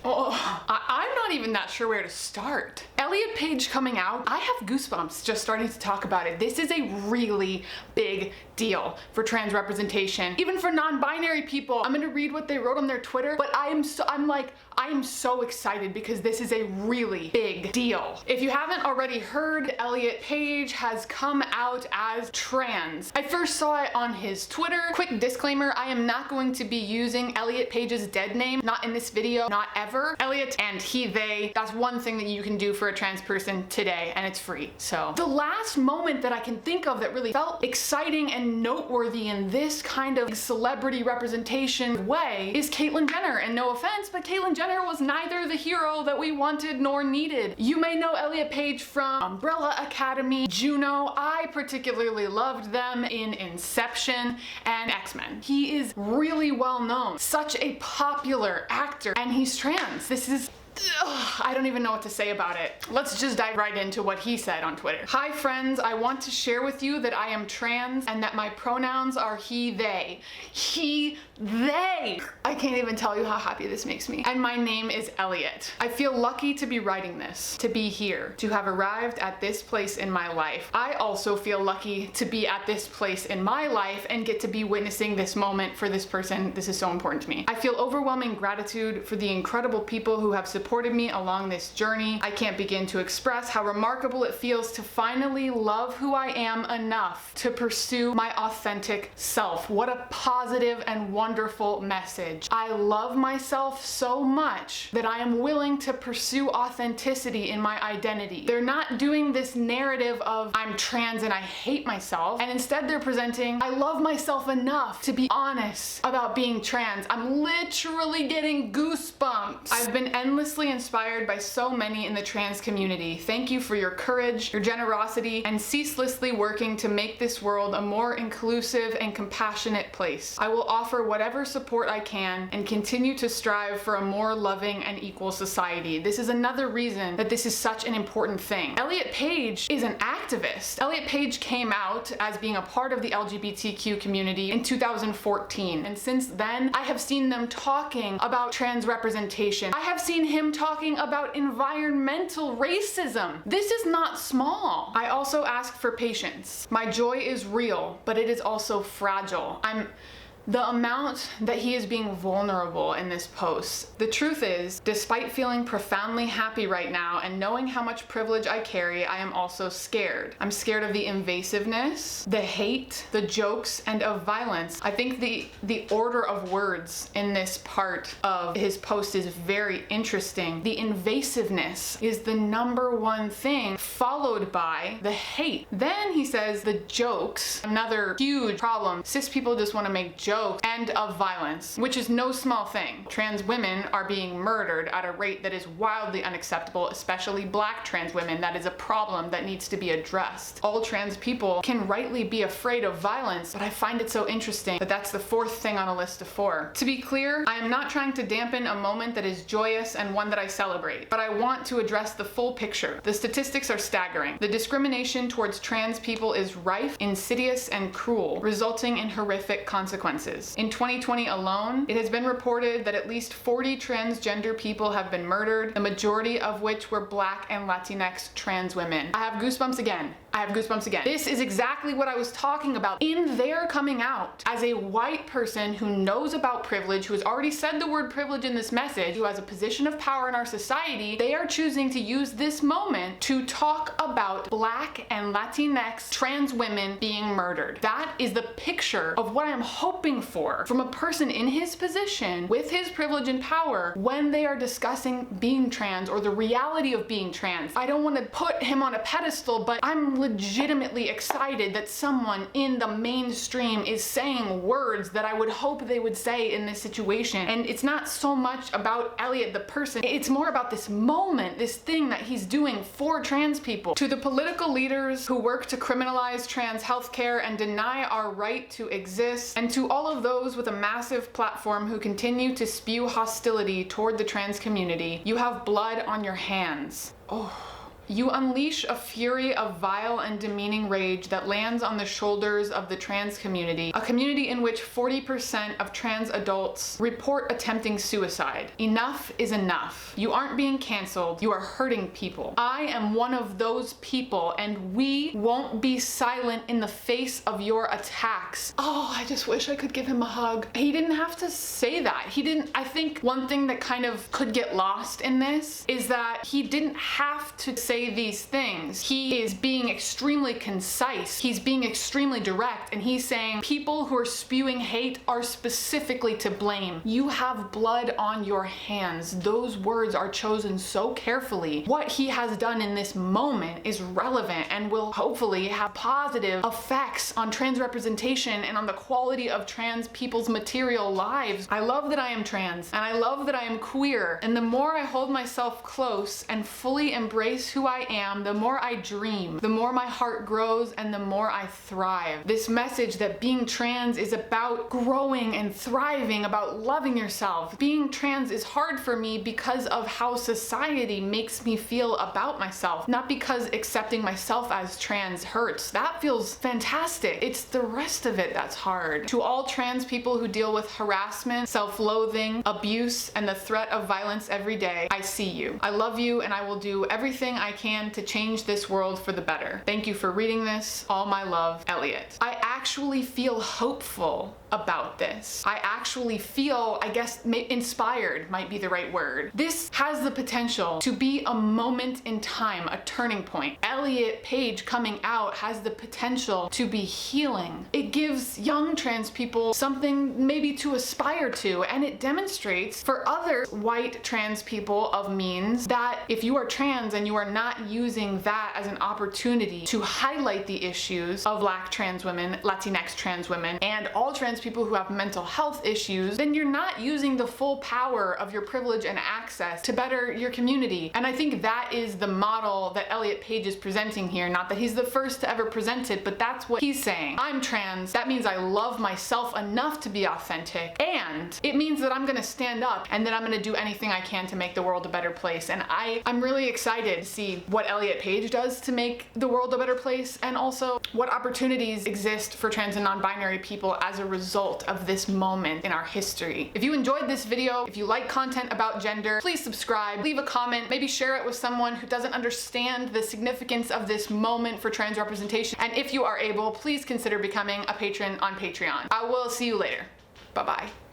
Oh, I'm not even that sure where to start. Elliot Page coming out, I have goosebumps just starting to talk about it. This is a really big deal for trans representation, even for non-binary people. I'm gonna read what they wrote on their Twitter, but I am so excited because this is a really big deal. If you haven't already heard, Elliot Page has come out as trans. I first saw it on his Twitter. Quick disclaimer, I am not going to be using Elliot Page's dead name, not in this video, not ever. Elliot and he, they, that's one thing that you can do for a trans person today, and it's free. So the last moment that I can think of that really felt exciting and noteworthy in this kind of celebrity representation way is Caitlyn Jenner. And no offense, but Caitlyn Jenner was neither the hero that we wanted nor needed. You may know Elliot Page from Umbrella Academy, Juno. I particularly loved them in Inception and X-Men. He is really well known, such a popular actor, and he's trans. This is I don't even know what to say about it. Let's just dive right into what he said on Twitter. Hi friends, I want to share with you that I am trans and that my pronouns are he, they. He, they. I can't even tell you how happy this makes me. And my name is Elliot. I feel lucky to be writing this, to be here, to have arrived at this place in my life. I also feel lucky to be at this place in my life and get to be witnessing this moment for this person. This is so important to me. I feel overwhelming gratitude for the incredible people who have supported me along this journey. I can't begin to express how remarkable it feels to finally love who I am enough to pursue my authentic self. What a positive and wonderful message. I love myself so much that I am willing to pursue authenticity in my identity. They're not doing this narrative of I'm trans and I hate myself, and instead they're presenting I love myself enough to be honest about being trans. I'm literally getting goosebumps. I've been endlessly inspired by so many in the trans community. Thank you for your courage, your generosity, and ceaselessly working to make this world a more inclusive and compassionate place. I will offer whatever support I can and continue to strive for a more loving and equal society. This is another reason that this is such an important thing. Elliot Page is an activist. Elliot Page came out as being a part of the LGBTQ community in 2014, and since then I have seen them talking about trans representation. I have seen him talking about environmental racism. This is not small. I also ask for patience. My joy is real, but it is also fragile. The amount that he is being vulnerable in this post. The truth is, despite feeling profoundly happy right now and knowing how much privilege I carry, I am also scared. I'm scared of the invasiveness, the hate, the jokes, and of violence. I think the order of words in this part of his post is very interesting. The invasiveness is the number one thing, followed by the hate. Then he says the jokes, another huge problem. Cis people just want to make jokes and of violence, which is no small thing. Trans women are being murdered at a rate that is wildly unacceptable, especially Black trans women. That is a problem that needs to be addressed. All trans people can rightly be afraid of violence, but I find it so interesting that that's the fourth thing on a list of 4. To be clear, I am not trying to dampen a moment that is joyous and one that I celebrate, but I want to address the full picture. The statistics are staggering. The discrimination towards trans people is rife, insidious, and cruel, resulting in horrific consequences. In 2020 alone, it has been reported that at least 40 transgender people have been murdered, the majority of which were Black and Latinx trans women. I have goosebumps again. I have goosebumps again. This is exactly what I was talking about. In their coming out, as a white person who knows about privilege, who has already said the word privilege in this message, who has a position of power in our society, they are choosing to use this moment to talk about Black and Latinx trans women being murdered. That is the picture of what I'm hoping for from a person in his position with his privilege and power when they are discussing being trans or the reality of being trans. I don't want to put him on a pedestal, but I'm legitimately excited that someone in the mainstream is saying words that I would hope they would say in this situation. And it's not so much about Elliot the person, it's more about this moment, this thing that he's doing for trans people. To the political leaders who work to criminalize trans healthcare and deny our right to exist, and to all of those with a massive platform who continue to spew hostility toward the trans community, you have blood on your hands. Oh. You unleash a fury of vile and demeaning rage that lands on the shoulders of the trans community, a community in which 40% of trans adults report attempting suicide. Enough is enough. You aren't being canceled, you are hurting people. I am one of those people, and we won't be silent in the face of your attacks. Oh, I just wish I could give him a hug. He didn't have to say that. I think one thing that kind of could get lost in this is that he didn't have to say these things. He is being extremely concise. He's being extremely direct, and he's saying people who are spewing hate are specifically to blame. You have blood on your hands. Those words are chosen so carefully. What he has done in this moment is relevant and will hopefully have positive effects on trans representation and on the quality of trans people's material lives. I love that I am trans, and I love that I am queer, and the more I hold myself close and fully embrace who I am, the more I dream, the more my heart grows, and the more I thrive. This message that being trans is about growing and thriving, about loving yourself. Being trans is hard for me because of how society makes me feel about myself, not because accepting myself as trans hurts. That feels fantastic. It's the rest of it that's hard. To all trans people who deal with harassment, self-loathing, abuse, and the threat of violence every day, I see you. I love you, and I will do everything I can to change this world for the better. Thank you for reading this. All my love, Elliot. I actually feel hopeful about this. I actually feel, I guess, inspired might be the right word. This has the potential to be a moment in time, a turning point. Elliot Page coming out has the potential to be healing. It gives young trans people something maybe to aspire to, and it demonstrates for other white trans people of means that if you are trans and you are not using that as an opportunity to highlight the issues of Black trans women, Latinx trans women, and all trans people who have mental health issues, then you're not using the full power of your privilege and access to better your community. And I think that is the model that Elliot Page is presenting here. Not that he's the first to ever present it, but that's what he's saying. I'm trans. That means I love myself enough to be authentic. And it means that I'm gonna stand up and that I'm gonna do anything I can to make the world a better place. And I'm really excited to see what Elliot Page does to make the world a better place, and also what opportunities exist for trans and non-binary people as a result of this moment in our history. If you enjoyed this video, if you like content about gender, please subscribe, leave a comment, maybe share it with someone who doesn't understand the significance of this moment for trans representation. And if you are able, please consider becoming a patron on Patreon. I will see you later. Bye-bye.